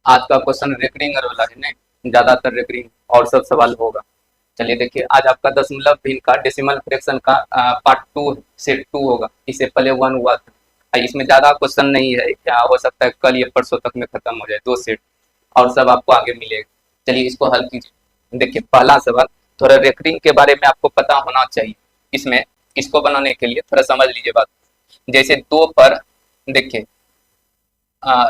आज का question recurring वाला है ना, ज्यादातर रेकरिंग और सब सवाल होगा। चलिए देखिए, आज आपका दशमलव भिन्न का डेसिमल फ्रैक्शन का पार्ट 2 सेट 2 होगा। इससे पहले 1 हुआ था। इसमें ज्यादा क्वेश्चन नहीं है, क्या हो सकता है कल या परसों तक में खत्म हो जाए 2 सेट, और सब आपको आगे मिलेगा। चलिए इसको हल कीजिए। देखिए पहला सवाल, थोड़ा रेकरिंग के बारे में आपको पता होना चाहिए। इसमें इसको बनाने के लिए थोड़ा समझ लीजिए बात। जैसे 2 पर देखिए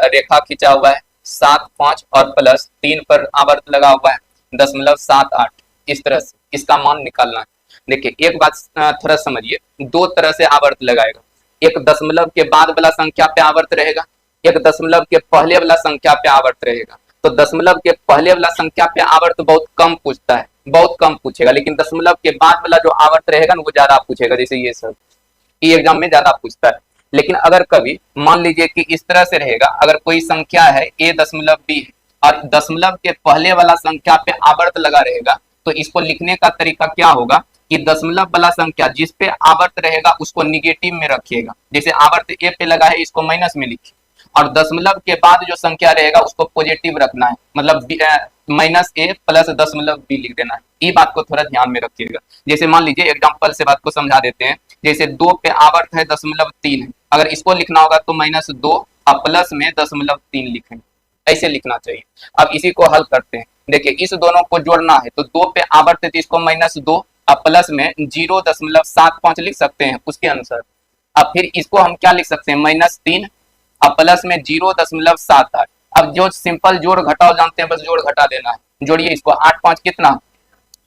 रेखा खींचा हुआ है, 7 5 और प्लस 3 पर आवर्त लगा हुआ है 0.78। इस तरह से इसका मान निकालना है। देखिए एक बात थोड़ा समझिए, दो तरह से आवर्त लगाएगा। एक दशमलव के बाद वाला संख्या पे आवर्त रहेगा, एक दशमलव के पहले वाला संख्या पे आवर्त रहेगा। तो दशमलव के पहले वाला संख्या पे आवर्त बहुत कम पूछता है, बहुत कम पूछेगा, लेकिन दशमलव के बाद वाला जो आवर्त रहेगा ना वो ज्यादा पूछेगा। जैसे ये सब ये एग्जाम में ज्यादा पूछता है। लेकिन अगर कभी मान लीजिए कि इस तरह से रहेगा, अगर कोई संख्या है a दशमलव b और दशमलव के पहले वाला संख्या पे आवर्त लगा रहेगा, तो इसको लिखने का तरीका क्या होगा कि दशमलव वाला संख्या जिस पे आवर्त रहेगा उसको निगेटिव में रखिएगा। जैसे आवर्त a पे लगा है, इसको माइनस में लिखिए, और दशमलव के बाद जो संख्या रहेगा उसको पॉजिटिव रखना है, मतलब -a प्लस दशमलव b लिख देना है। ये बात को थोड़ा ध्यान में रखिएगा। जैसे मान लीजिए एग्जांपल से बात को समझा देते हैं। जैसे 2 पे आवर्त है 0.3 है, अगर इसको लिखना होगा तो -2 और प्लस में 0.3 लिखेंगे, ऐसे लिखना चाहिए। अब इसी को हल करते हैं। देखिए इस दोनों को जोड़ना है, तो 2 पे आवर्त है तो इसको -2 और प्लस में 0.75 लिख सकते हैं उसके अनुसार। अब फिर इसको हम क्या लिख सकते हैं, -3 और प्लस में 0.78। अब जो सिंपल जोड़ घटाव जानते हैं, बस जोड़ घटा देना है। जोड़िए इसको, 8 5 कितना,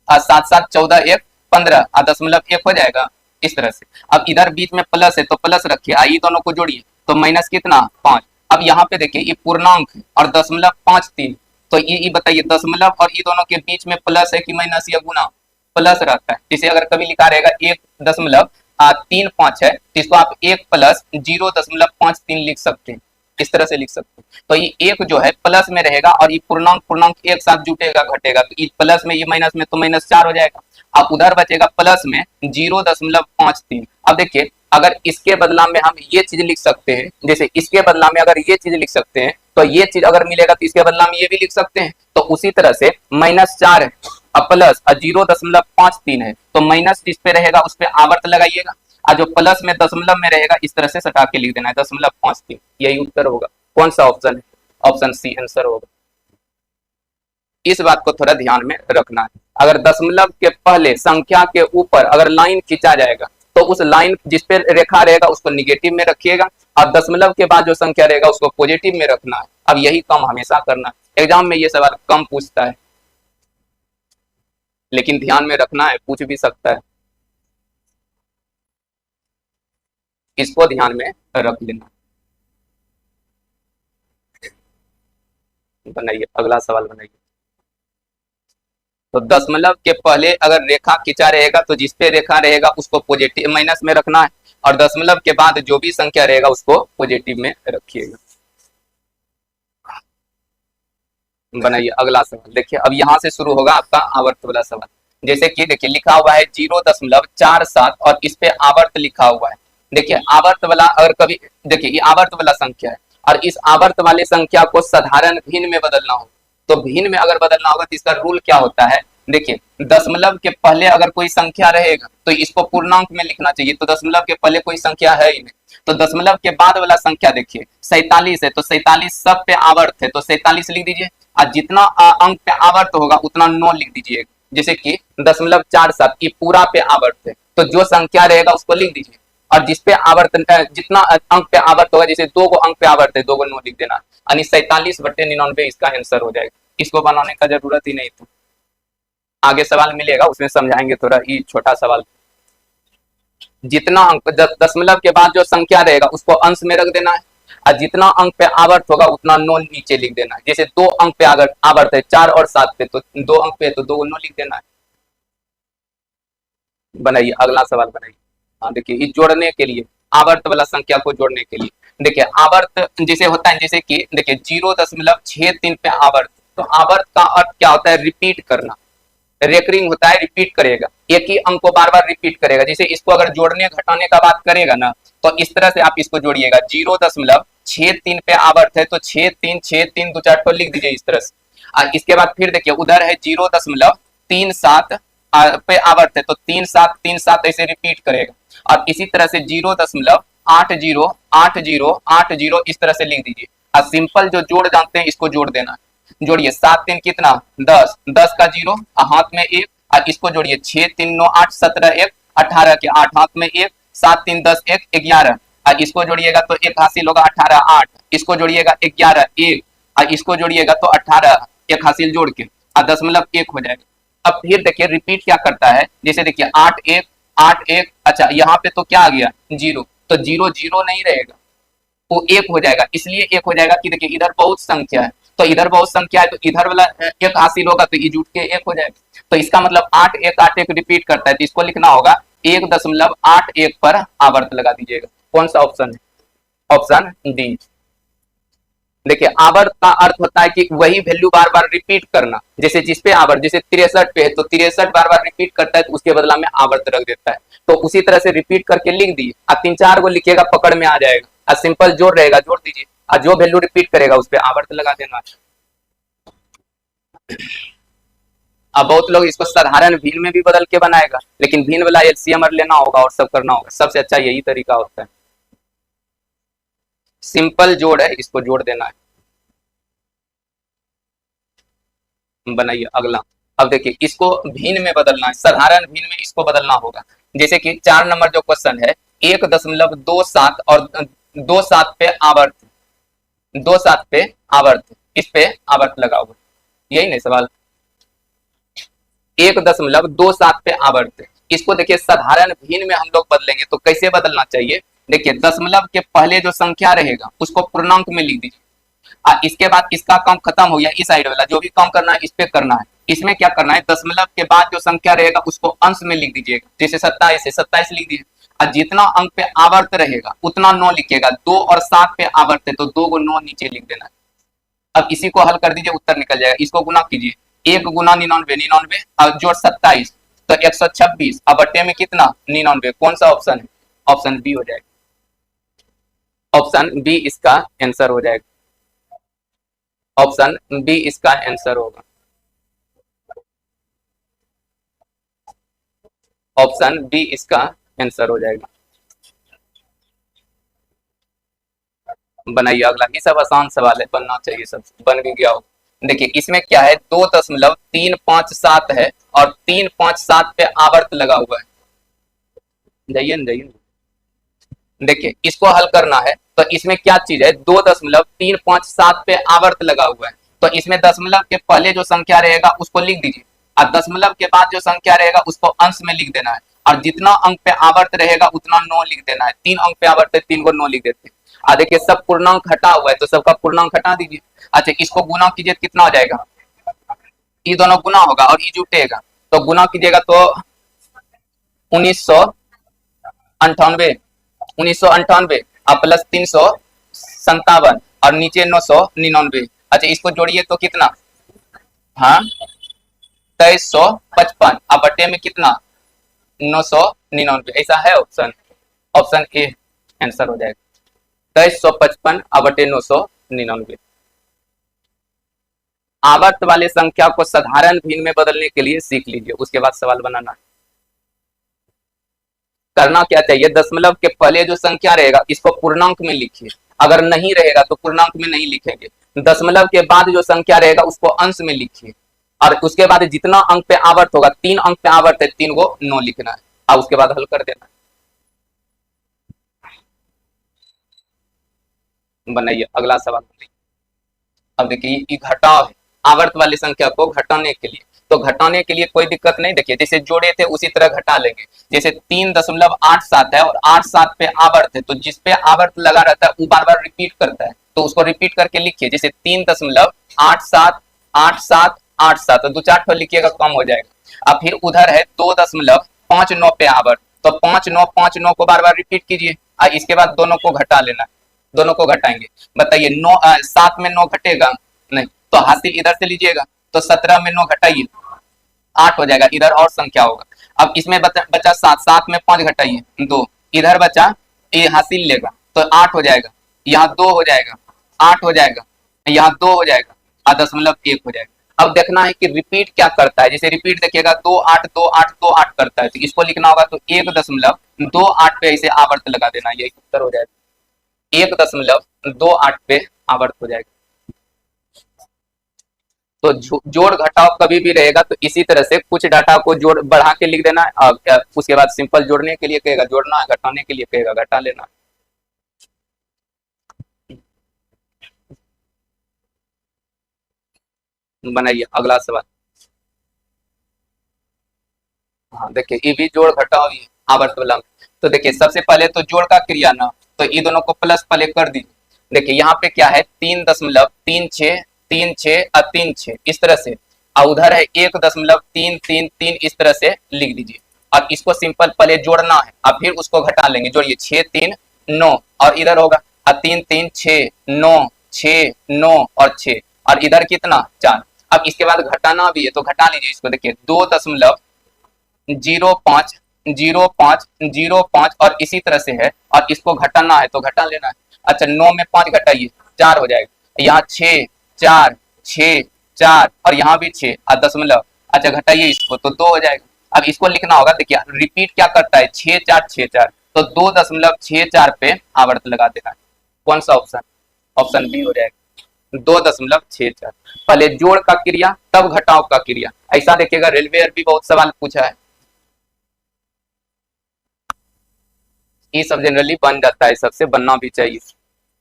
7 7 14 1 15 और दशमलव 1 हो जाएगा इस तरह से। अब इधर बीच में प्लस है तो प्लस रखिए, आइए दोनों को जोड़िए, तो माइनस कितना 5। अब यहाँ पे देखिए ये पूर्णांक है और दशमलव 5 3, तो ये बताइए दशमलव और ये दोनों के बीच में प्लस है कि माइनस या गुना, प्लस रहता है। जैसे अगर कभी लिखा रहेगा 1.35 है तो इसको आप 1 प्लस 0.53 लिख सकते हैं, इस तरह से लिख सकते हैं। तो ये एक जो है प्लस में रहेगा और ये पूर्णांक पूर्णांक एक साथ जुटेगा घटेगा, तो ये प्लस में ये माइनस में तो -4 हो जाएगा। अब उधर बचेगा प्लस में 0.53। अब देखिए अगर इसके बदला में हम ये चीज लिख सकते हैं, जैसे इसके बदला में अगर ये चीज लिख सकते हैं तो ये चीज अगर मिलेगा तो इसके बदला में ये भी लिख सकते हैं। तो उसी तरह से -4 है और प्लस 0.53 है, तो माइनस जिस पे रहेगा उस पे आवर्त लगाइएगा, और जो प्लस में दशमलव में रहेगा इस तरह से सटा के लिख देना है 0.53। यही उत्तर होगा। कौन सा ऑप्शन है, ऑप्शन सी आंसर होगा। इस बात को थोड़ा ध्यान में रखना है। अगर दशमलव के पहले संख्या के ऊपर अगर लाइन खींचा जाएगा तो उस लाइन जिस पे रेखा रहेगा उसको निगेटिव में रखिएगा, और दशमलव के बाद जो संख्या रहेगा उसको पॉजिटिव में रखना है। अब यही काम हमेशा करना है। एग्जाम में ये सवाल कम पूछता है, लेकिन ध्यान में रखना है, पूछ भी सकता है, इसको ध्यान में रख लेना। बनाइए अगला सवाल बनाइए। तो दशमलव के पहले अगर रेखा खींचा रहेगा तो जिस पे रेखा रहेगा उसको पॉजिटिव माइनस में रखना है, और दशमलव के बाद जो भी संख्या रहेगा उसको पॉजिटिव में रखिएगा। बनाइए अगला सवाल। देखिए अब यहाँ से शुरू होगा आपका आवर्त वाला सवाल। जैसे कि देखिए लिखा हुआ है 0.47 और इस पे आवर्त लिखा हुआ है। देखिए आवर्त वाला अगर कभी, देखिए ये आवर्त वाला संख्या है और इस आवर्त वाले संख्या को साधारण भिन्न में बदलना हो, तो भिन्न में अगर बदलना होगा तो इसका रूल क्या होता है। देखिए दशमलव के पहले अगर कोई संख्या रहेगा तो इसको पूर्णांक में लिखना चाहिए, तो दशमलव के पहले कोई संख्या है ही नहीं। तो दशमलव के बाद वाला संख्या देखिए 47 है, तो 47 सब पे आवर्त है तो 47 लिख दीजिए, और जितना अंक पे आवर्त होगा उतना 9 लिख दीजिए। जैसे कि 0.47 की पूरा पे आवर्त है तो जो संख्या रहेगा उसको लिख दीजिए, और जिस पे आवर्त जितना अंक पे आवर्त होगा, जैसे 2 को अंक पे आवर्त है 2 को 9 लिख देना, यानी 47/99 इसका आंसर हो जाएगा। इसको बनाने का जरूरत ही नहीं था, आगे सवाल मिलेगा उसमें समझाएंगे थोड़ा। ये छोटा सवाल, जितना अंक दशमलव के बाद जो संख्या रहेगा उसको अंश में रख देना है, और जितना अंक पे आवर्त होगा उतना 9 नीचे लिख देना है। जैसे 2 अंक पे अगर आवर्त है 4 और 7 पे, तो 2 अंक पे तो 2 को 9 लिख देना है। बनाइए अगला सवाल बनाइए। हाँ देखिए ये जोड़ने के लिए, आवर्त वाला संख्या को जोड़ने के लिए, देखिए आवर्त जैसे होता है, जैसे कि देखिए 0.63 पे आवर्त, तो आवर्त का अर्थ क्या होता है, रिपीट करना। रेकरिंग होता है, रिपीट करेगा, एक ही अंक को बार बार रिपीट करेगा। जैसे इसको अगर जोड़ने घटाने का बात करेगा ना, तो इस तरह से आप इसको जोड़िएगा, 6 3 पे आवर्त है तो 6 3 2 4 लिख दीजिए इस तरह से। और इसके बाद फिर देखिए उधर है 0.37 पे आवर्त है तो 3 7 ऐसे रिपीट करेगा। और इसी तरह से 0.80 इस तरह से लिख दीजिए। और सिंपल जो जोड़ जानते हैं इसको जोड़ देना है। जोड़िए 7 3 कितना 10, 10 का 0 हाथ में 1, और इसको जोड़िए 6 3 9 8 17 1 18 के 8 हाथ में 1, 7 3 10 1 11, और इसको जोड़िएगा तो 1 हासिल होगा 18 8, इसको जोड़िएगा 11 1, और इसको जोड़िएगा तो 18 1 हासिल जोड़ के और 0.1 हो जाएगा। अब फिर देखिए रिपीट क्या करता है, जैसे देखिए 8 1, अच्छा यहाँ पे तो क्या आ गया 0, तो 0 0 नहीं रहेगा, वो 1 हो जाएगा। इसलिए 1 हो जाएगा कि देखिए इधर बहुत संख्या है, तो इधर बहुत संख्या है तो इधर वाला 1 हासिल होगा तो ये जुट के 1 हो जाएगा। तो इसका मतलब 8 1 रिपीट करता है, तो इसको लिखना होगा 1.81 पर आवर्त लगा दीजिएगा। कौन सा ऑप्शन है? Option D. देखिए आवर्त का अर्थ होता है कि वही वैल्यू बार बार रिपीट करना। जैसे जिस पे आवर्त, जैसे 63 पे है तो 63 बार बार रिपीट करता है तो उसके बदला में आवर्त रख देता है। तो उसी तरह से रिपीट करके लिख दिए, अब 3 4 को लिखिएगा पकड़ में आ जाएगा। और सिंपल जोड़ रहेगा जोड़ दीजिए, और जो वैल्यू रिपीट करेगा उस पर आवर्त लगा देना। अब बहुत लोग इसको साधारण भिन्न में भी बदल के बनाएगा, लेकिन भिन्न वाला एलसीएम लेना होगा और सब करना होगा। सबसे अच्छा यही तरीका होता है, सिंपल जोड़ है, इसको जोड़ देना है। बनाइए अगला। अब देखिए इसको भिन्न में बदलना है, साधारण भिन्न में इसको बदलना होगा। जैसे कि 4 नंबर जो क्वेश्चन है 1.27 और 27 पे आवर्त, 27 पे आवर्त, इस पे आवर्त लगा हुआ, यही नहीं सवाल। 1.27 पे आवर्त, इसको देखिए साधारण भिन्न में हम लोग बदलेंगे तो कैसे बदलना चाहिए। देखिए दशमलव के पहले जो संख्या रहेगा उसको पूर्णांक में लिख दीजिए, और इसके बाद इसका काम खत्म हो गया, इस साइड वाला जो भी काम करना है इस पे करना है। इसमें क्या करना है, दशमलव के बाद जो संख्या रहेगा उसको अंश में लिख दीजिएगा। जैसे 27 है 27 लिख दीजिए, और जितना अंक पे आवर्त रहेगा उतना 9 लिखिएगा। 2 और 7 पे आवर्त है तो 2 को 9 नीचे लिख देना है। अब इसी को हल कर दीजिए, उत्तर निकल जाएगा। इसको गुना कीजिए, 1 गुना 99 99 और जोड़ 27 तो 126, अब बट्टे में कितना 99। कौन सा ऑप्शन है? ऑप्शन बी हो जाएगा। ऑप्शन बी इसका आंसर हो जाएगा। ऑप्शन बी इसका आंसर होगा। ऑप्शन बी इसका आंसर हो जाएगा। बनाइए अगला, ये सब आसान सवाल है, बनना चाहिए, सब बन भी गया हो। देखिए इसमें क्या है 2.357 है और 357 पे आवर्त लगा हुआ है। जाइए ना जाइए। देखिए इसको हल करना है तो इसमें क्या चीज है, 2.357 पे आवर्त लगा हुआ है तो इसमें दशमलव के पहले जो संख्या रहेगा उसको लिख दीजिए, और दशमलव के बाद जो संख्या रहेगा उसको अंश में लिख देना है, और जितना अंक पे आवर्त रहेगा उतना 9 लिख देना है। 3 अंक पे आवर्त है 3 को 9 लिख देते हैं। देखिए सब पूर्णांक हटा हुआ है तो सबका पूर्णांक हटा दीजिए। अच्छा इसको गुना कीजिए कितना हो जाएगा, ये दोनों गुना होगा और ये जुटेगा तो गुना कीजिएगा तो 1998, 1998 और प्लस 357 और नीचे 999। अच्छा इसको जोड़िए तो कितना, हाँ 2355 और बटे में कितना 999, ऐसा है ऑप्शन। ऑप्शन ए आंसर हो जाएगा 2355 और बटे 999। आवर्त वाले संख्या को साधारण भिन्न में बदलने के लिए सीख लीजिए, उसके बाद सवाल बनाना। करना क्या चाहिए, दशमलव के पहले जो संख्या रहेगा इसको पूर्णांक में लिखिए, अगर नहीं रहेगा तो पूर्णांक में नहीं लिखेंगे। दशमलव के बाद जो संख्या रहेगा उसको अंश में लिखिए, और उसके बाद जितना अंक पे आवर्त होगा, 3 अंक पे आवर्त है 3 को 9 लिखना है, और उसके बाद हल कर देना है। बनाइए अगला सवाल। अब देखिए ये घटाव है, आवर्त वाली संख्या को घटाने के लिए, तो घटाने के लिए कोई दिक्कत नहीं। देखिए जैसे जोड़े थे उसी तरह घटा लेंगे। जैसे 3.87 है और 87 पे आवर्त है तो जिस पे आवर्त लगा रहता है वो बार बार रिपीट करता है तो उसको रिपीट करके लिखिए। जैसे 3.878787 तो 2 4 ठो लिखिएगा कम हो जाएगा। अब फिर उधर है 2.59 पे आवर्त तो 5959 को बार बार रिपीट कीजिए, और इसके बाद दोनों को घटा लेना, दोनों को घटाएंगे। बताइए 7 में 9 घटेगा नहीं तो हासिल इधर से लीजिएगा, तो 17 में 9 घटाइए 8 हो जाएगा, इधर और संख्या होगा। अब इसमें बचा 7 में 5 घटाइए 2, इधर बचा ये हासिल लेगा तो 8 हो जाएगा, यहाँ 2 हो जाएगा, 8 हो जाएगा, यहाँ 2 हो जाएगा और 0.1 हो जाएगा। अब देखना है कि रिपीट क्या करता है। जैसे रिपीट देखिएगा 2 8 करता है, तो इसको लिखना होगा तो 1.28 पे इसे आवर्त लगा देना, यही उत्तर हो जाएगा। 1.28 पे आवर्त हो जाएगा। तो जोड़ घटाव कभी भी रहेगा तो इसी तरह से कुछ डाटा को जोड़ बढ़ा के लिख देना है और उसके बाद सिंपल जोड़ने के लिए कहेगा जोड़ना है, घटाने के लिए कहेगा घटा लेना। बनाइए अगला सवाल। हाँ देखिए ये भी जोड़ घटाव ये आवर्त वाला। तो देखिए सबसे पहले तो जोड़ का क्रिया ना, तो ये दोनों को प्लस पहले कर दीजिए। देखिए यहाँ पे क्या है 3.36 3 6 और 3 6 इस तरह से, और उधर है 1.333 इस तरह से लिख दीजिए। अब इसको सिंपल पहले जोड़ना है और फिर उसको घटा लेंगे। जोड़िए 6 3 9 और इधर होगा 3 3 6 9 6 9 और 6 और इधर कितना 4। अब इसके बाद घटाना भी है तो घटा लीजिए इसको। देखिए 2.05 और इसी तरह से है और इसको घटाना है तो घटा लेना है। अच्छा 9 में 5 घटाइए 4 हो जाएगा, यहाँ 6 4 6 4 और यहाँ भी 6 और दशमलव। अच्छा घटाइए इसको तो 2 हो जाएगा। अब इसको लिखना होगा, देखिए रिपीट क्या करता है 6 4 6 4, तो 2.64 पे आवर्त लगा देना है। कौन सा ऑप्शन? ऑप्शन बी हो जाएगा 2.64। पहले जोड़ का क्रिया तब घटाव का क्रिया। ऐसा देखिएगा रेलवे भी बहुत सवाल पूछा है, ये सब जनरली बन जाता है, सबसे बनना भी चाहिए।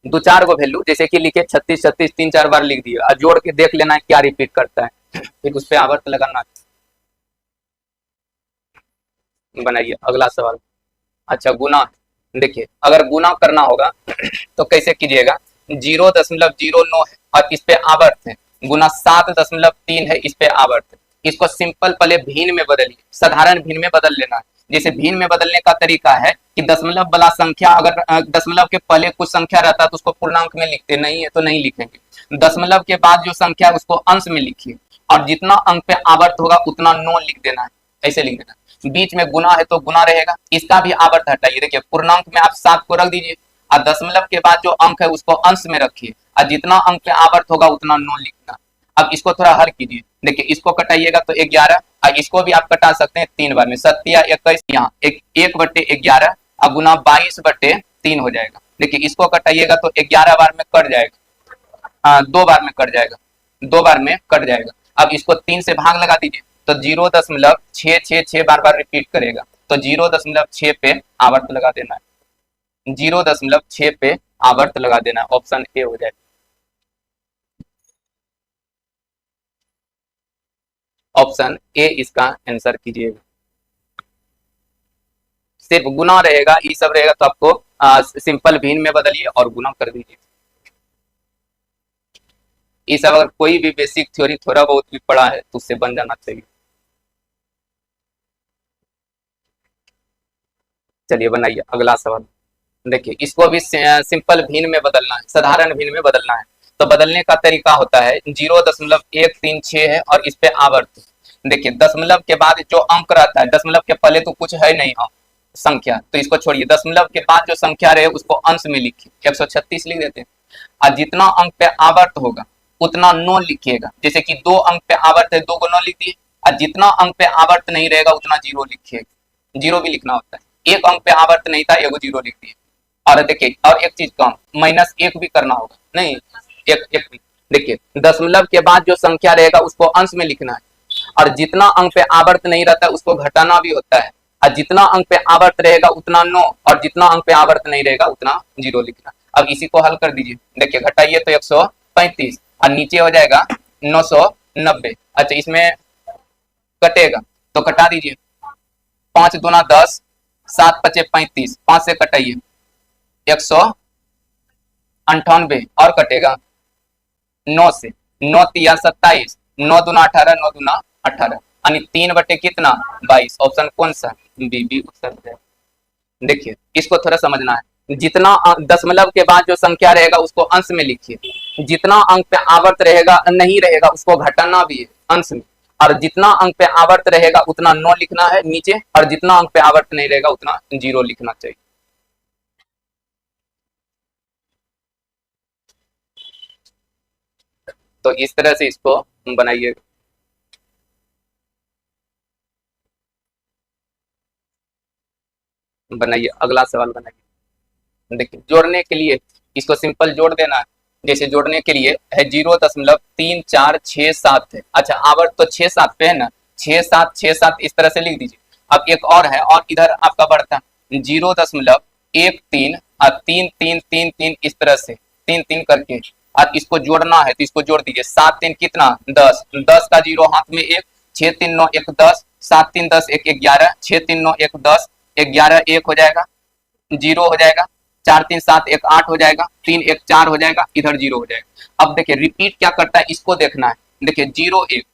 दो चार गो वैल्यू जैसे कि लिखे 36 36 3 4 बार लिख दिए और जोड़ के देख लेना है क्या रिपीट करता है, फिर उस पर आवर्त लगाना। बनाइए अगला सवाल। अच्छा गुना, देखिए अगर गुना करना होगा तो कैसे कीजिएगा, 0.09 है और इस पे आवर्त है, गुना 7.3 है इस पे आवर्त है। इसको सिंपल पहले भिन्न में बदलिए, साधारण भिन्न में बदल लेना है। जैसे भिन्न में बदलने का तरीका है कि दशमलव वाला संख्या अगर दशमलव के पहले कुछ संख्या रहता है तो उसको पूर्णांक में लिखते, नहीं है तो नहीं लिखेंगे। दशमलव के बाद जो संख्या है उसको अंश में लिखिए और जितना अंक पे आवर्त होगा उतना 9 लिख देना है, ऐसे लिख देना। बीच में गुना है तो गुना रहेगा, इसका भी आवर्त हटाइए। देखिए पूर्णांक में आप 7 को रख दीजिए और दशमलव के बाद जो अंक है उसको अंश में रखिए और जितना अंक पे आवर्त होगा उतना 9 लिखना। अब इसको थोड़ा हल कीजिए, देखिए इसको कटाइएगा तो 11 और इसको भी आप कटा सकते हैं 3 बार में, 7 यहाँ 1/11 और गुना 22/3 हो जाएगा। देखिए इसको कटाइएगा तो 11 बार में कट जाएगा, 2 बार में कट जाएगा, 2 बार में कट जाएगा। अब इसको 3 से भाग लगा दीजिए तो 0.666 बार बार रिपीट करेगा, तो 0.6 पे आवर्त लगा देना है, 0.6 पे आवर्त लगा देना है। ऑप्शन ए हो जाए। ऑप्शन ए इसका आंसर कीजिएगा। सिर्फ गुना रहेगा, ये सब रहेगा तो आपको सिंपल भिन्न में बदलिए और गुना कर दीजिए। ये सब अगर कोई भी बेसिक थ्योरी थोड़ा बहुत भी पढ़ा है तो उससे बन जाना चाहिए। चलिए बनाइए अगला सवाल। देखिए इसको भी सिंपल भिन्न में बदलना है, साधारण भिन्न में बदलना है। तो बदलने का तरीका होता है 0.136 है और इस पे आवर्त। देखिए दशमलव के बाद जो अंक रहता है, दशमलव के पहले तो कुछ है नहीं संख्या, तो इसको छोड़िए। दशमलव के बाद जो संख्या रहे उसको अंश में लिखिए, 136 लिख देते हैं और जितना अंक पे आवर्त होगा उतना 9 लिखिएगा। जैसे कि 2 अंक पे आवर्त है, 2 को 9 लिख दिए और जितना अंक पे आवर्त नहीं रहेगा उतना 0 लिखिएगा, 0 भी लिखना होता है। एक अंक पे आवर्त नहीं था, एगो 0 लिख दिए। और देखिए और एक चीज कम, -1 भी करना होगा, नहीं एक भी। देखिए दशमलव के बाद जो संख्या रहेगा उसको अंश में लिखना है और जितना अंक पे आवर्त नहीं रहता है उसको घटाना भी होता है और जितना अंक पे आवर्त रहेगा उतना 9 और जितना अंक पे आवर्त नहीं रहेगा उतना 0 लिखना। अब इसी को हल कर दीजिए, देखिए घटाइए तो 135 और नीचे हो जाएगा 990। अच्छा इसमें कटेगा तो कटा दीजिए, 5 दूना 10, 7 पचे 35, 5 से कटाइए 198 और कटेगा 9 से, 9 तिया 27, 9 दूना 18, 9 दूना 18 यानी 3 बटे कितना 22। ऑप्शन कौन सा? बी उत्तर है। देखिए इसको थोड़ा समझना है, जितना दशमलव के बाद जो संख्या रहेगा उसको अंश में लिखिए, जितना अंक पे आवर्त रहेगा नहीं रहेगा उसको घटाना भी है अंश में, और जितना अंक पे आवर्त रहेगा उतना 9 लिखना है नीचे और जितना अंक पे आवर्त नहीं रहेगा उतना 0 लिखना चाहिए। तो इस तरह से इसको बनाइए। बनाइए, अगला सवाल बनाइए। देखिए, जोड़ने के लिए इसको सिंपल जोड़ देना है। जैसे जोड़ने के लिए है 0.3467 है। अच्छा, आवर्त तो 6-7 पे है ना, 6-7 इस तरह से लिख दीजिए। अब एक और है, और इधर आपका बढ़ता 0.13 और 3 3 3 3 इस तरह से 3 3 करके। अब इसको जोड़ना है तो इसको जोड़ दीजिए। 7 3 कितना, 10, 10 का जीरो हाथ में एक, 6 3 9 1 10, 7 3 10 1 11, 6 3 9 1 10, 11 1 हो जाएगा, जीरो हो जाएगा, 4 3 7 1 8 हो जाएगा, 3 1 4 हो जाएगा, इधर जीरो हो जाएगा। अब देखिए रिपीट क्या करता है, इसको देखना है। देखिए 0 1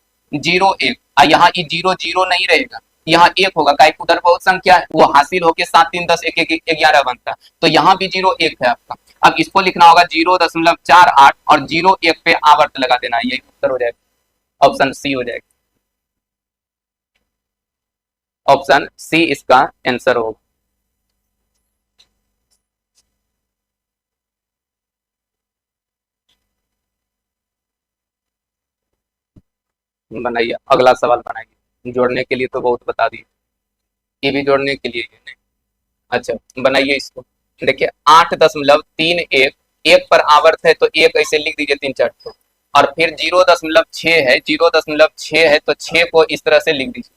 यहाँ ये जीरो जीरो नहीं रहेगा, यहाँ एक होगा, का उधर बहुत संख्या है, वो हासिल होके 7 3 10 1 1 11 बनता है, तो यहाँ भी 0 1 है आपका। अब इसको लिखना होगा 0.48 और 0 1 पे आवर्त लगा देना, यही उत्तर हो जाएगा, ऑप्शन सी हो जाएगा। ऑप्शन सी इसका आंसर होगा। बनाइए, अगला सवाल बनाइए। जोड़ने के लिए तो बहुत बता दिए, ये भी जोड़ने के लिए है। अच्छा, बनाइए इसको। देखिए 8.31, एक पर आवर्त है तो एक ऐसे लिख दीजिए 3 4 तो, और फिर 0.6 है, 0.6 है तो 6 को इस तरह से लिख दीजिए।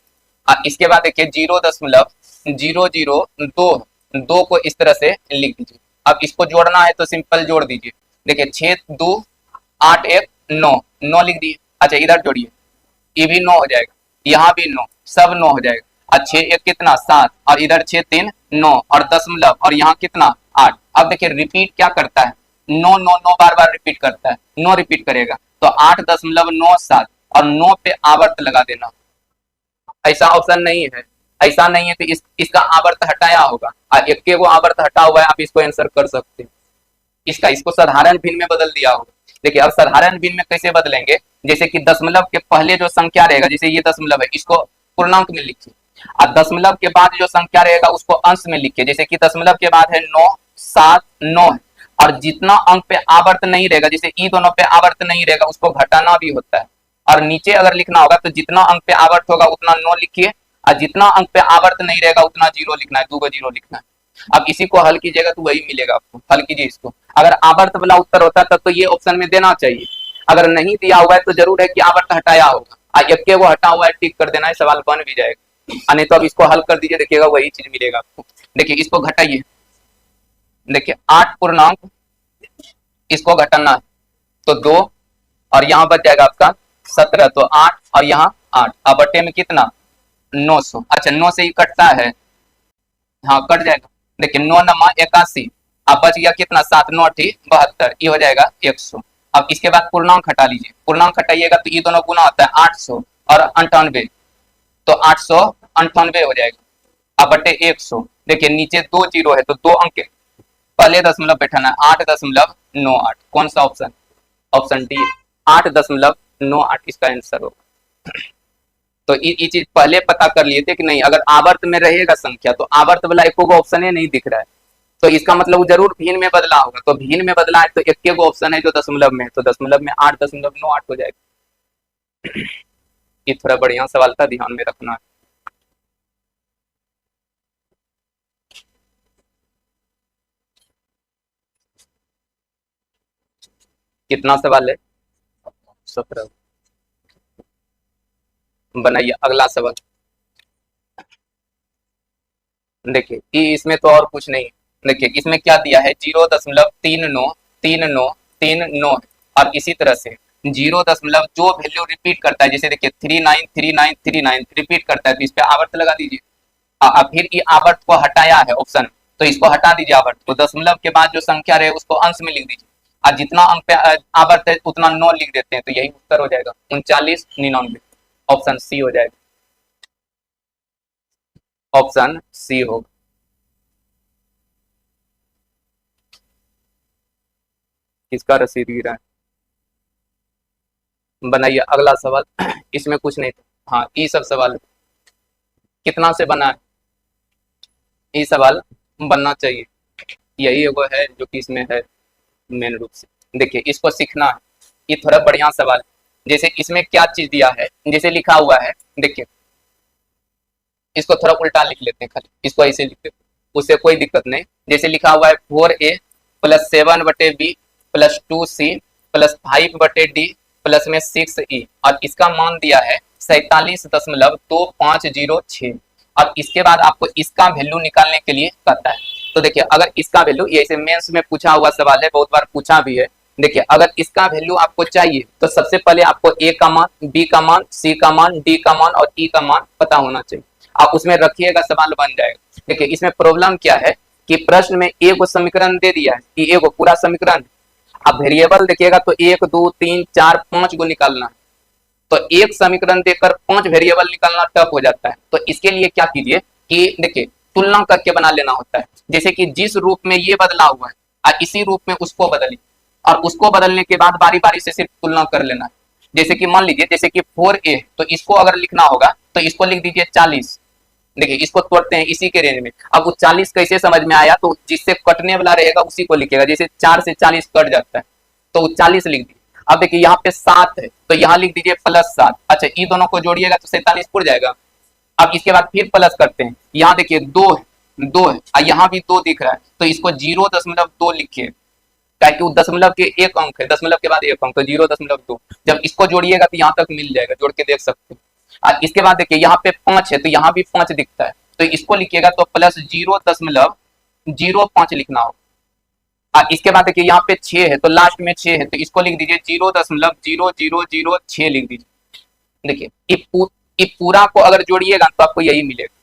इसके बाद देखिए 0.002, दो को इस तरह से लिख दीजिए। अब इसको जोड़ना है तो सिंपल जोड़ दीजिए। देखिए 6 2 8 1 9, 9 लिख दिए। अच्छा, इधर जोड़िए, ये भी 9 हो जाएगा, यहाँ भी 9, सब 9 हो जाएगा। और 6 1 कितना, 7, और इधर 6 3 9, और दशमलव, और यहाँ कितना, 8। अब देखिए रिपीट क्या करता है, 9 9 9 बार बार रिपीट करता है, 9 रिपीट करेगा, तो 8.97 और 9 पे आवर्त लगा देना। ऐसा ऑप्शन नहीं है, ऐसा नहीं है तो इसका आवर्त हटाया होगा, और एक के वो आवर्त हटा हुआ है, आप इसको आंसर कर सकते हैं। इसको साधारण भिन्न में बदल दिया होगा। देखिए अब साधारण भिन्न में कैसे बदलेंगे, जैसे कि दशमलव के पहले जो संख्या रहेगा, जैसे ये दशमलव है, इसको पूर्णांक में लिखिए, और दशमलव के बाद जो संख्या रहेगा उसको अंश में लिखिए। जैसे कि दशमलव के बाद है 9 7 9 है, और जितना अंक पे आवर्त नहीं रहेगा, जैसे ई दोनों पे आवर्त नहीं रहेगा, उसको घटाना भी होता है। और नीचे अगर लिखना होगा तो जितना अंक पे आवर्त होगा उतना 9 लिखिए, और जितना अंक पे आवर्त नहीं रहेगा उतना 0 लिखना है, 2 को 0 लिखना है। अब इसी को हल कीजिएगा तो वही मिलेगा आपको, हल कीजिए इसको। अगर आवर्त वाला उत्तर होता तब तो ये ऑप्शन में देना चाहिए, अगर नहीं दिया हुआ है तो जरूर है कि आवर्त हटाया होगा, एक के वो हटा हुआ है, टिक कर देना है, सवाल बन भी जाएगा। नहीं तो अब इसको हल कर दीजिए, देखिएगा वही चीज मिलेगा आपको। देखिए इसको घटाइए, देखिए 8 पूर्णांक, इसको घटाना है तो 2, और यहाँ बच जाएगा आपका 17, तो 8, और यहाँ 8, अब बटे में कितना, 900। अच्छा 9 से ही कटता है, हाँ कट जाएगा। देखिए 9 नमा 81, अब बच गया कितना, 7 9 72, ये हो जाएगा 100। अब इसके बाद पूर्णांक हटा लीजिए, पूर्णांक हटाइएगा तो ये दोनों गुना होता है 800 और 98, तो 898 हो जाएगा। अब बटे 100, देखिए नीचे 2 जीरो है तो 2 अंक पहले दशमलव बैठाना है, 8.98, कौन सा ऑप्शन, ऑप्शन डी, 8.98 इसका आंसर होगा। तो ये चीज पहले पता कर लिए थे कि नहीं, अगर आवर्त में रहेगा संख्या तो आवर्त वाला एक ऑप्शन ही नहीं दिख रहा है, तो इसका मतलब वो जरूर भिन्न में बदला होगा, तो भिन्न में बदला है तो एक ऑप्शन है जो दशमलव में है, तो दशमलव में 8.98 हो जाएगा। ये थोड़ा बढ़िया सवाल था, ध्यान में रखना है। कितना सवाल है, 17। बनाइए अगला सवाल। देखिए इसमें तो और कुछ नहीं, देखिए इसमें क्या दिया है, 0.393939 है, और इसी तरह से 0. जो वैल्यू रिपीट करता है, जैसे देखिए 393939 रिपीट करता है, तो इस पे आवर्त लगा दीजिए। अब फिर ये आवर्त को हटाया है ऑप्शन, तो इसको हटा दीजिए आवर्त, तो दशमलव के बाद जो संख्या रहे उसको अंश में लिख दीजिए, और जितना अंक पे आवर्त है उतना 9 लिख देते हैं, तो यही उत्तर हो जाएगा 3999, ऑप्शन सी हो जाएगा, ऑप्शन सी होगा। किसका रसीद गिरा है, बनाइए अगला सवाल। इसमें कुछ नहीं था, हाँ ये सब सवाल कितना से बना है, ये सवाल बनना चाहिए, यही वो है जो कि इसमें है मेन रूप से। देखिए इसको सीखना है, ये थोड़ा बढ़िया सवाल है। जैसे इसमें क्या चीज दिया है, जैसे लिखा हुआ है, देखिए इसको थोड़ा उल्टा लिख लेते हैं, खाली इसको ऐसे लिख देते हैं, उससे कोई दिक्कत नहीं। जैसे लिखा हुआ है 4a plus 7/b plus 2c plus 5/d plus में 6e, और इसका मान दिया है 47.2506। अब इसके बाद आपको इसका वैल्यू निकालने के लिए कहता है। तो देखिए अगर इसका वैल्यू, ये ऐसे मेंस में पूछा हुआ सवाल है, बहुत बार पूछा भी है। देखिए अगर इसका वैल्यू आपको चाहिए तो सबसे पहले आपको ए का मान, बी का मान, सी का मान, डी का मान और ई का मान पता होना चाहिए। आप उसमें रखिएगा, सवाल बन जाएगा। देखिए इसमें प्रॉब्लम क्या है कि प्रश्न में एक समीकरण दे दिया है कि एक पूरा समीकरण, आप वेरिएबल देखिएगा तो 1 2 3 4 5 को निकालना है, तो एक समीकरण देकर 5 वेरिएबल निकालना टफ हो जाता है। तो इसके लिए क्या कीजिए कि देखिए तुलना करके बना लेना होता है। जैसे कि जिस रूप में ये बदला हुआ है और इसी रूप में उसको बदलिए, और उसको बदलने के बाद बारी बारी से सिर्फ तुलना कर लेना है। जैसे कि मान लीजिए जैसे कि 4a, तो इसको अगर लिखना होगा तो इसको लिख दीजिए 40। देखिए इसको तोड़ते हैं इसी के रेंज में। अब वो 40 कैसे समझ में आया, तो जिससे कटने वाला रहेगा उसी को लिखेगा। जैसे 4 से 40 कट जाता है तो वो 40 लिख दीजिए। अब देखिए यहाँ पे 7 है तो यहाँ लिख दीजिए +7। अच्छा, ये दोनों को जोड़िएगा तो 47 उड़ जाएगा। अब इसके बाद फिर प्लस करते हैं, यहाँ देखिए 2 है, 2 है और यहाँ भी 2 दिख रहा है, तो इसको 0.2 लिखिए, ताकि वो दशमलव के एक अंक है, दशमलव के बाद एक अंक, तो 0.2। जब इसको जोड़िएगा तो यहाँ तक मिल जाएगा, जोड़ के देख सकते हैं। और इसके बाद देखिए यहाँ पे 5 है तो यहाँ भी 5 दिखता है, तो इसको लिखिएगा तो +0.05 लिखना होगा। और इसके बाद देखिए यहाँ पे 6 है तो लास्ट में 6 है तो इसको लिख दीजिए 0.0006 लिख दीजिए। देखिए ये पूरा को अगर जोड़िएगा तो आपको यही मिलेगा,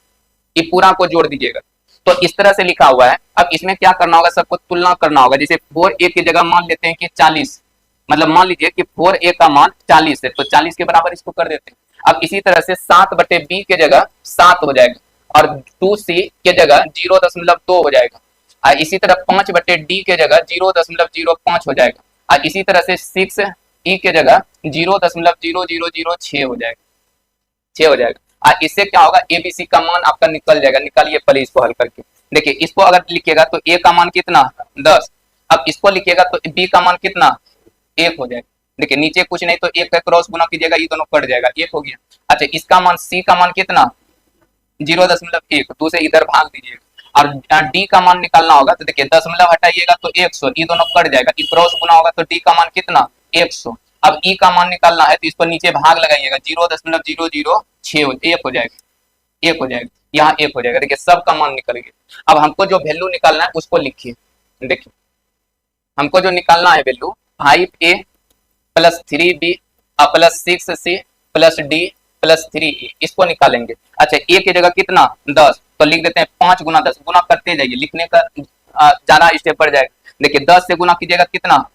ये पूरा को जोड़ दीजिएगा तो इस तरह से लिखा हुआ है। अब इसमें क्या करना होगा, सबको तुलना करना होगा। जैसे 4a की जगह मान लेते हैं कि 40, मतलब मान लीजिए कि 4a का मान 40 है तो 40 के बराबर इसको कर देते हैं। अब इसी तरह से 7/b के जगह 7 हो जाएगा, और 2c के जगह 0.2 हो जाएगा, और इसी तरह 5/d के जगह 0.05 हो जाएगा, और इसी तरह से 6e के जगह 0.0006 हो जाएगा, 6 हो जाएगा। और इससे क्या होगा, एबीसी का मान आपका निकल जाएगा। निकालिए पहले इसको हल करके। देखिए इसको अगर लिखिएगा तो ए का मान कितना 10, अब इसको लिखिएगा तो बी का मान कितना 1 हो जाएगा। देखिए नीचे कुछ नहीं तो 1 का क्रॉस गुना कीजिएगा, ये दोनों कट जाएगा, 1 हो गया। अच्छा इसका मान सी का मान कितना 0.1, तो उसे इधर भाग दीजिएगा। और डी का मान निकालना होगा तो देखिए दशमलव हटाइएगा तो 100, ये दोनों कट जाएगा, क्रॉस गुना होगा तो डी का मान कितना 100। अब ई का मान निकालना है तो इसको नीचे भाग लगाइएगा, 0.006 1 हो जाएगा, 1 हो जाएगा, यहाँ 1 हो जाएगा। देखिए सब का मान निकल गया। अब हमको जो वैल्यू निकालना है उसको लिखिए। देखिए हमको जो निकालना है value 5a plus 3b plus 6c plus d plus 3e, इसको निकालेंगे। अच्छा a की जगह कितना 10, तो लिख देते हैं 5 गुना 10, गुना करते जाइए, लिखने का ज्यादा स्टेप बढ़ जाएगा। देखिए 10 से गुना कीजिएगा कितना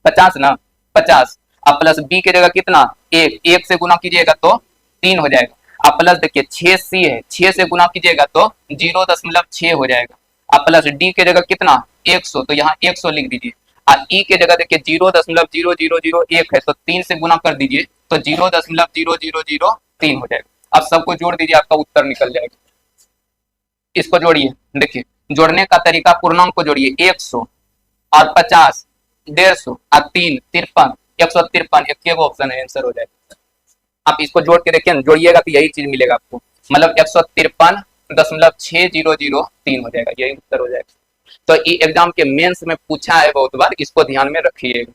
50 ना, 50। अब प्लस b की जगह कितना 1 से गुना कीजिएगा तो 3 हो जाएगा। अब प्लस देखिए 6c है, 6 से गुना कीजिएगा तो 0.6 हो जाएगा। अब प्लस d की जगह कितना 100, तो यहाँ 100 लिख दीजिए। और e की जगह देखिए 0.0001 है तो 3 से गुना कर दीजिए तो 0.0003 हो जाएगा। अब सबको जोड़ दीजिए, आपका उत्तर निकल जाएगा। इसको जोड़िए, देखिए जोड़ने का तरीका, पूर्णांक को जोड़िए 100 और 50, 150 और 3 53, 153, एक ऑप्शन है, आंसर हो जाएगा। आप इसको जोड़ के देखिए, जोड़िएगा तो यही चीज मिलेगा आपको, मतलब 153.6003 हो जाएगा, यही उत्तर हो जाएगा। तो ये एग्जाम के मेंस में पूछा है बहुत बार, इसको ध्यान में रखिएगा।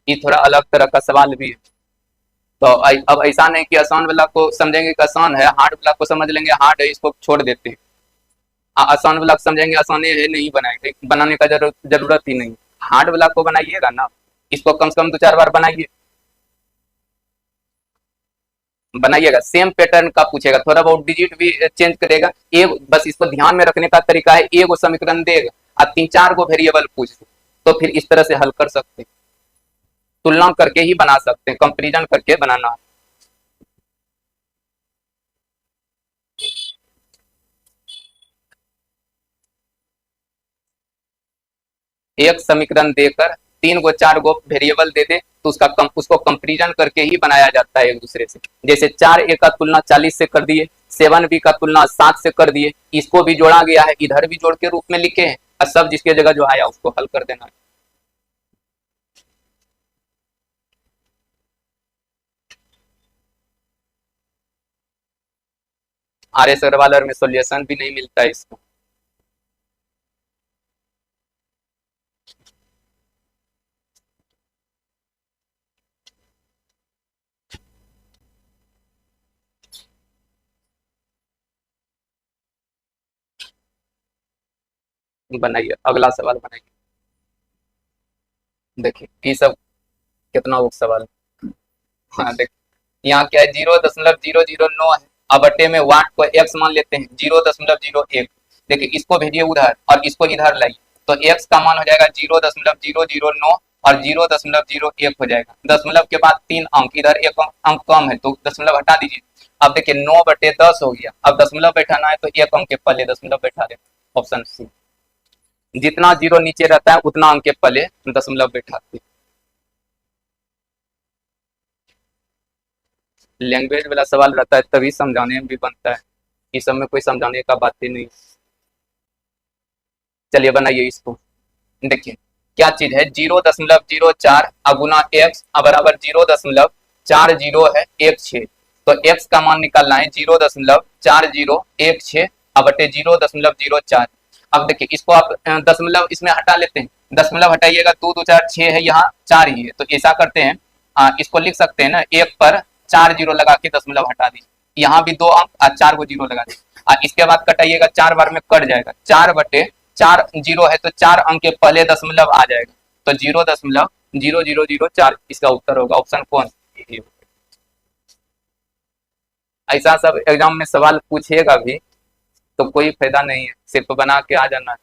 ये थोड़ा अलग तरह का सवाल भी है। तो अब ऐसा नहीं कि आसान वाला को समझेंगे कि आसान है, हार्ड वाला को समझ लेंगे हार्ड है, इसको छोड़ देते हैं। आसान वाला समझेंगे आसान है, नहीं बनाएंगे, बनाने का जरूरत ही नहीं। हार्ड वाला को बनाइएगा ना, इसको कम से कम 2-4 बार बनाइए, बनाइएगा। सेम पैटर्न का पूछेगा, थोड़ा बहुत डिजिट भी चेंज करेगा। एक बस इसको ध्यान में रखने का तरीका है, एक समीकरण देगा और 3-4 को वेरिएबल पूछ, तो फिर इस तरह से हल कर सकते हैं, तुलना करके ही बना सकते हैं, कंपैरिजन करके बनाना। एक समीकरण देकर 3-4 वेरिएबल दे दे तो उसको कंपैरिजन करके ही बनाया जाता है एक दूसरे से। जैसे 4a का तुलना 40 से कर दिए, 7b का तुलना 7 से कर दिए, इसको भी जोड़ा गया है, इधर भी जोड़ के रूप में लिखे हैं, और सब जिसके जगह जो आया उसको हल कर देना है। आर एस अग्रवाल में सोल्यूशन भी नहीं मिलता है इसको। बनाइए अगला सवाल बनाइए। देखिए ये सब कितना उग सवाल। हाँ देखिए यहाँ क्या है, 0.009 है, अब बटे में वाट को एक्स मान लेते हैं 0.01। देखिए इसको भेजिए उधर और इसको इधर लाइए, तो एक्स का मान हो जाएगा 0.009 और 0.01 हो जाएगा। दशमलव के बाद 3 अंक, इधर एक अंक कम है तो दशमलव हटा दीजिए। अब देखिए 9/10 हो गया, अब दशमलव बैठाना है तो एक अंक के पहले दशमलव बैठा दे। ऑप्शन सी, जितना जीरो नीचे रहता है उतना अंक के पहले दशमलव बैठाते। लैंग्वेज वाला सवाल रहता है तभी समझाने में भी बनता है, इस सब में कोई समझाने का बात ही नहीं। चलिए बनाइए इसको। देखिए क्या चीज है, 0.04 अगुना एक्स बराबर 0.40 है 16। तो एक्स का मान निकालना है 0.4016 बटे 0.04। अब देखिए इसको आप दशमलव इसमें हटा लेते हैं, दशमलव हटाइएगा 2 2 4 6 है, यहाँ 4 ही है, तो ऐसा करते हैं इसको लिख सकते हैं ना, एक पर 4 जीरो लगा के दशमलव हटा दीजिए, यहाँ भी 2 अंक और 4 को जीरो लगा दीजिए। इसके बाद कटाइएगा 4 बार में कट जाएगा, 4/4 जीरो है तो 4 अंक के पहले दशमलव आ जाएगा, तो 0.0004 इसका उत्तर होगा। ऑप्शन कौन? ऐसा सब एग्जाम में सवाल पूछेगा भी तो कोई फायदा नहीं है, सिर्फ बना के आ जाना है,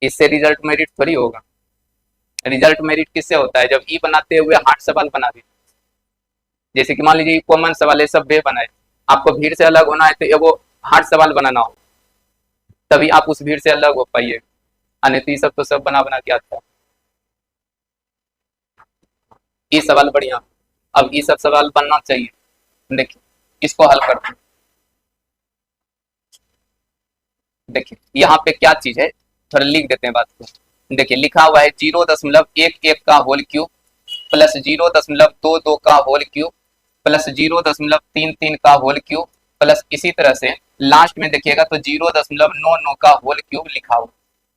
इससे रिजल्ट मेरिट थोड़ी होगा। रिजल्ट मेरिट किससे होता है, जब ई बनाते हुए हार्ड सवाल बना दी, जैसे कि मान लीजिए कॉमन सवाल है सब बे बनाए, आपको भीड़ से अलग होना है तो एगो हार्ड सवाल बनाना हो, तभी आप उस भीड़ से अलग हो पाइए, अन्यथा सब तो सब बना बना के आता है। ये सवाल बढ़िया, अब ये सब सवाल बनना चाहिए। देखिए इसको हल करते हैं। देखिए यहाँ पे क्या चीज है, थोड़ा लिख देते हैं बात को। देखिए लिखा हुआ है 0.11 का होल क्यूब प्लस 0.22 का होल क्यूब प्लस 0.33 का होल क्यूब प्लस इसी तरह से लास्ट में देखिएगा तो 0.99 का होल क्यूब लिखा हुआ,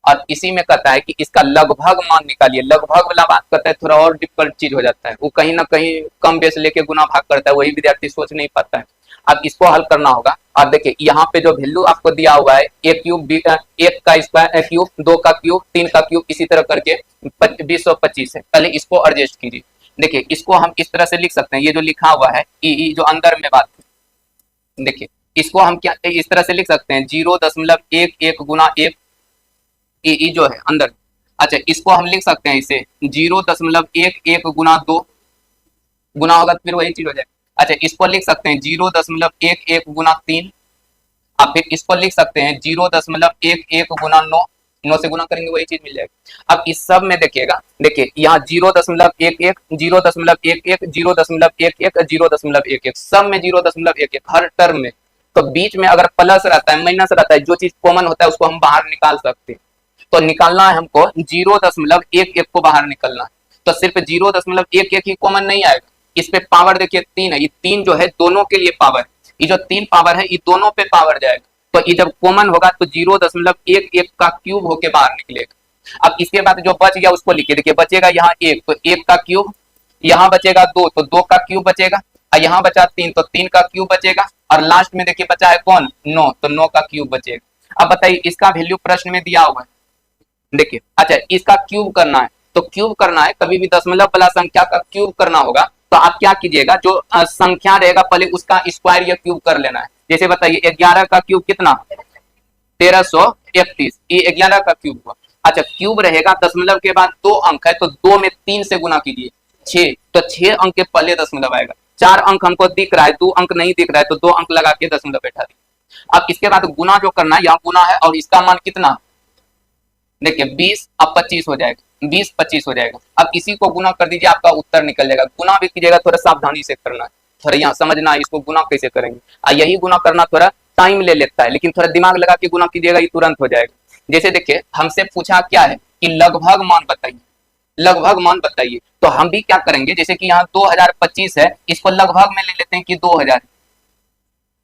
और इसी में कहता है कि इसका लगभग मान निकालिए। लगभग वाला बात करता है थोड़ा और डिफिकल्ट चीज हो जाता है, वो कहीं ना कहीं कम बेस लेके गुना भाग करता है, वही विद्यार्थी सोच नहीं पाता है। अब इसको हल करना होगा, और देखिए यहाँ पे जो वैल्यू आपको दिया हुआ है ए क्यूब, एक का स्क्वायर क्यूब, 2 का क्यूब, 3 का क्यूब, इसी तरह करके 2025 है। पहले इसको एडजस्ट कीजिए। देखिए इसको हम इस तरह से लिख सकते हैं, ये जो लिखा हुआ है ई जो अंदर में बात, देखिए इसको हम क्या इस तरह से लिख सकते हैं 0.11 गुना 1 ई जो है अंदर। अच्छा इसको हम लिख सकते हैं इसे 0.11 गुना 2 गुना होगा तो फिर वही चीज हो जाएगा। अच्छा इसको लिख सकते हैं 0.11 गुना 3, आप फिर इसको लिख सकते हैं 0.11 गुना 9, 9 से गुना करेंगे वही चीज मिल जाएगी। अब इस सब में देखिएगा, देखिए यहाँ 0.11 0.11 0.11 0.11 सब में 0.11 हर टर्म में, तो बीच में अगर प्लस रहता है माइनस रहता है, जो चीज कॉमन होता है उसको हम बाहर निकाल सकते हैं। तो निकालना है हमको 0.11 को बाहर निकलना है, तो सिर्फ 0.11 ही कॉमन नहीं आएगा, इस पे पावर देखिए 3 है, ये 3 जो है दोनों के लिए पावर, ये जो 3 पावर है ये दोनों पे पावर जाएगा, तो ये जब कॉमन होगा तो 0.11 का क्यूब होके बाहर निकलेगा। अब इसके बाद जो बच गया उसको लिखिए, देखिए बचेगा यहाँ 1 तो 1 का क्यूब, यहाँ बचेगा 2 तो 2 का क्यूब बचेगा, और यहाँ बचा 3 तो 3 का क्यूब बचेगा, और लास्ट में देखिए बचा है कौन 9 तो 9 का क्यूब बचेगा। अब बताइए इसका वैल्यू प्रश्न में दिया हुआ है, देखिए अच्छा इसका क्यूब करना है, तो क्यूब करना है कभी भी दशमलव वाला संख्या का क्यूब करना होगा तो आप क्या कीजिएगा, जो संख्या रहेगा पहले उसका स्क्वायर या क्यूब कर लेना है। जैसे बताइए 11 का क्यूब कितना 1331, ये 11 का क्यूब हुआ। अच्छा क्यूब रहेगा दशमलव के बाद 2 अंक है तो 2 में 3 से गुना कीजिए 6, तो 6 अंक के पहले दशमलव आएगा। 4 अंक हमको दिख रहा है, 2 अंक नहीं दिख रहा है तो 2 अंक लगा के दशमलव बैठा दिए। अब इसके बाद गुना जो करना है, यहाँ गुना है और इसका मान कितना, देखिए 20 अब 25 हो जाएगा, 20 25 हो जाएगा। अब इसी को गुना कर दीजिए, आपका उत्तर निकल जाएगा। गुना भी कीजिएगा थोड़ा सावधानी से करना है, थोड़ा यहाँ समझना है इसको गुना कैसे करेंगे, यही गुना करना थोड़ा टाइम ले लेता है, लेकिन थोड़ा दिमाग लगा के गुना कीजिएगा ये तुरंत हो जाएगा। जैसे देखिए हमसे पूछा क्या है कि लगभग मान बताइए, लगभग मान बताइए, तो हम भी क्या करेंगे, जैसे कि यहाँ 2025 है, इसको लगभग में ले लेते हैं कि 2000,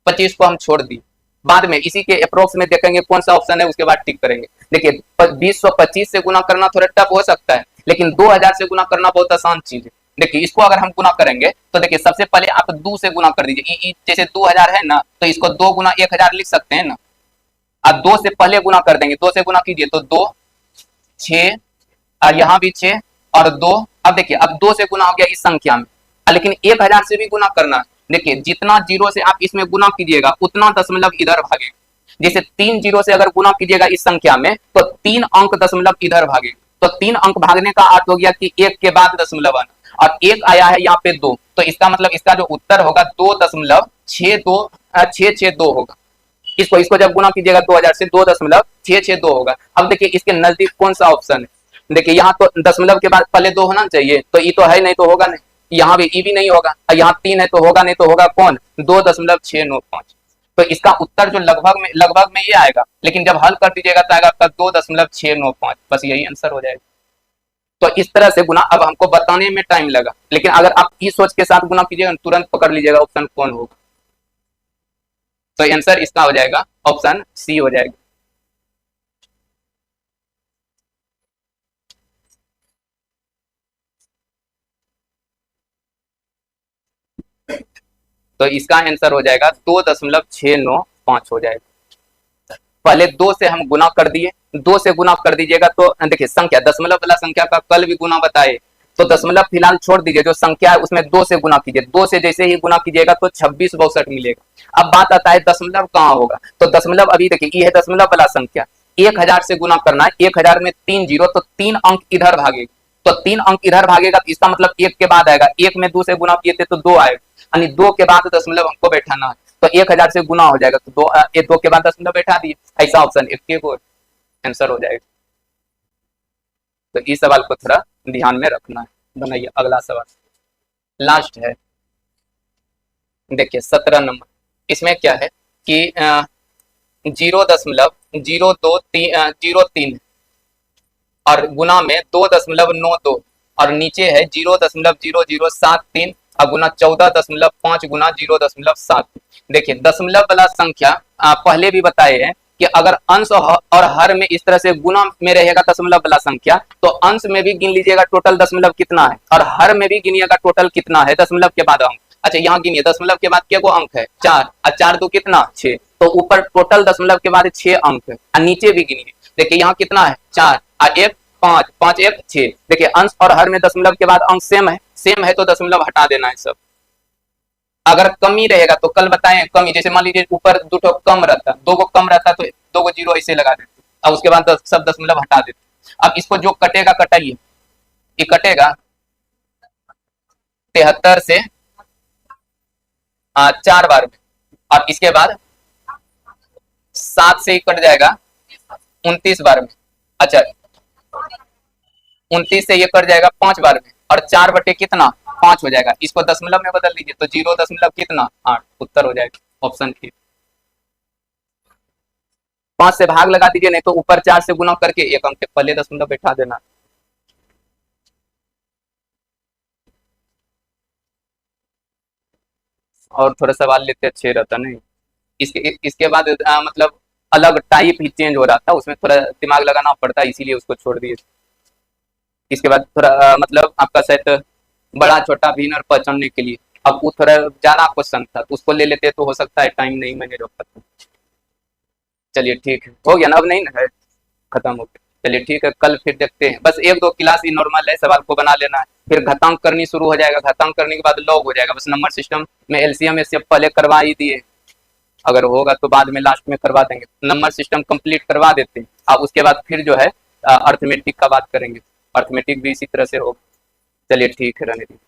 25 को हम छोड़ दिए, बाद में इसी के अप्रोक्स में देखेंगे कौन सा ऑप्शन है, उसके बाद टिक करेंगे। देखिए 2025 से गुना करना थोड़ा टफ हो सकता है, लेकिन 2000 से गुना करना बहुत आसान चीज है। देखिए इसको अगर हम गुना करेंगे तो देखिए सबसे पहले आप 2 से गुना कर दीजिए, जैसे 2000 है ना, तो इसको 2 गुना 1000 लिख सकते हैं ना। आप 2 से पहले गुना कर देंगे, 2 से गुना कीजिए तो 2 6 और यहाँ भी 6 और 2। अब देखिए अब 2 से गुना हो गया इस संख्या में, लेकिन 1000 से भी गुना करना है। देखिए जितना जीरो से आप इसमें गुना कीजिएगा उतना दशमलव इधर भागेगा। जैसे 3 जीरो से अगर गुना कीजिएगा इस संख्या में तो 3 अंक दशमलव इधर भागेगा, तो 3 अंक भागने का अर्थ हो गया कि 1 के बाद दशमलव आना, और 1 आया है यहाँ पे 2, तो इसका मतलब इसका जो उत्तर होगा 2.662 होगा। इसको जब गुना कीजिएगा 2000 से 2.662 होगा। अब देखिए इसके नजदीक कौन सा ऑप्शन है, देखिए यहाँ तो दशमलव के बाद पहले 2 होना चाहिए, तो ई तो है नहीं तो होगा नहीं, यहाँ भी ई भी नहीं होगा, यहाँ 3 है तो होगा नहीं, तो होगा कौन 2.695। तो इसका उत्तर जो लगभग में ये आएगा, लेकिन जब हल कर दीजिएगा तो आएगा आपका 2.695, बस यही आंसर हो जाएगा। तो इस तरह से गुना अब हमको बताने में टाइम लगा, लेकिन अगर आप इस सोच के साथ गुना कीजिएगा तुरंत पकड़ लीजिएगा ऑप्शन कौन होगा। तो आंसर इसका हो जाएगा ऑप्शन सी हो जाएगा। तो इसका आंसर हो जाएगा 2.695 हो जाएगा। पहले 2 से हम गुना कर दिए, 2 से गुना कर दीजिएगा तो देखिए संख्या दशमलव वाला संख्या का कल भी गुना बताए, तो दशमलव फिलहाल छोड़ दीजिए, जो संख्या है उसमें 2 से गुना कीजिए, 2 से जैसे ही गुना कीजिएगा तो 2662 मिलेगा। अब बात आता है दशमलव कहाँ होगा, तो दशमलव अभी देखिए ये है दशमलव वाला संख्या, 1000 से गुना करना है, 1000 में 3 जीरो, तो 3 अंक इधर भागेगा, तो 3 अंक इधर भागेगा तो इसका मतलब 1 के बाद आएगा, 1 में 2 से गुना किए थे तो 2 आएगा, यानी 2 के बाद दशमलव हमको बैठाना है, तो 1000 से गुना हो जाएगा तो 2 के बाद दशमलव बैठा दिए, ऐसा ऑप्शन 1 को आंसर हो जाएगा। तो इस सवाल को थोड़ा ध्यान में रखना है। बनाइए अगला सवाल लास्ट है, देखिए 17 नंबर। इसमें क्या है कि 0.0203 और गुना में 2.92 और नीचे है 0.0073 और गुना 14.5 गुना 0.7। देखिए दशमलव वाला संख्या पहले भी बताए हैं कि अगर अंश और हर में इस तरह से गुना में रहेगा दशमलव वाला संख्या, तो अंश में भी गिन लीजिएगा टोटल दशमलव कितना है, और हर में भी गिनिएगा टोटल कितना है दशमलव के बाद अंक। अच्छा यहाँ गिनिए दशमलव के बाद क्या अंक है 4, और 4 2 कितना 6, तो ऊपर टोटल दशमलव के बाद 6 अंक है, और नीचे भी गिनिए, देखिए यहाँ कितना है 4 और 1 5, 5 1 6। देखिए अंश और हर में दशमलव के बाद अंक सेम है तो दशमलव हटा देना है सब। अगर कमी रहेगा तो कल बताएं कमी, जैसे मान लीजिए ऊपर 2 कम रहता, 2 कम रहता तो 2 जीरो ऐसे लगा देते, और उसके बाद सब दशमलव हटा देते। अब इसको जो कटेगा कटाइए, ये कटेगा 73 से 4 बार में, और इसके बाद 7 से कट जाएगा 29 बार में। अच्छा 29 से ये कट जाएगा 5 बार में, और 4 बटे कितना 5 हो जाएगा, इसको दशमलव में बदल दीजिए तो 0 कितना 8, उत्तर हो जाएगा ऑप्शन ए। 5 से भाग लगा दीजिए, नहीं तो ऊपर 4 से गुना करके 1 अंक के पहले दशमलव बैठा देना। और थोड़ा सवाल लेते अच्छे रहता नहीं, इसके बाद मतलब अलग टाइप ही चेंज हो रहा था, उसमें थोड़ा दिमाग लगाना पड़ता, इसीलिए उसको छोड़ दिए। इसके बाद थोड़ा मतलब आपका सेट बड़ा छोटा भिन्न और पहचानने के लिए, अब वो थोड़ा ज्यादा क्वेश्चन था तो उसको ले लेते तो हो सकता है टाइम नहीं मैंने रोक पाता। चलिए ठीक है, हो गया ना, अब नहीं ना है, खत्म हो गया। चलिए ठीक है, कल फिर देखते हैं, बस 1-2 क्लास ही नॉर्मल है, सवाल को बना लेना है, फिर घातांक करनी शुरू हो जाएगा, घातांक करने के बाद लॉग हो जाएगा। बस नंबर सिस्टम में एलसीएम एचसीएफ पहले करवा ही दिए, अगर होगा तो बाद में लास्ट में करवा देंगे, नंबर सिस्टम कंप्लीट करवा देते हैं। अब उसके बाद फिर जो है अर्थमेटिक का बात करेंगे, अर्थमेटिक भी इसी तरह से होगा। चलिए ठीक है, रहने दीजिए।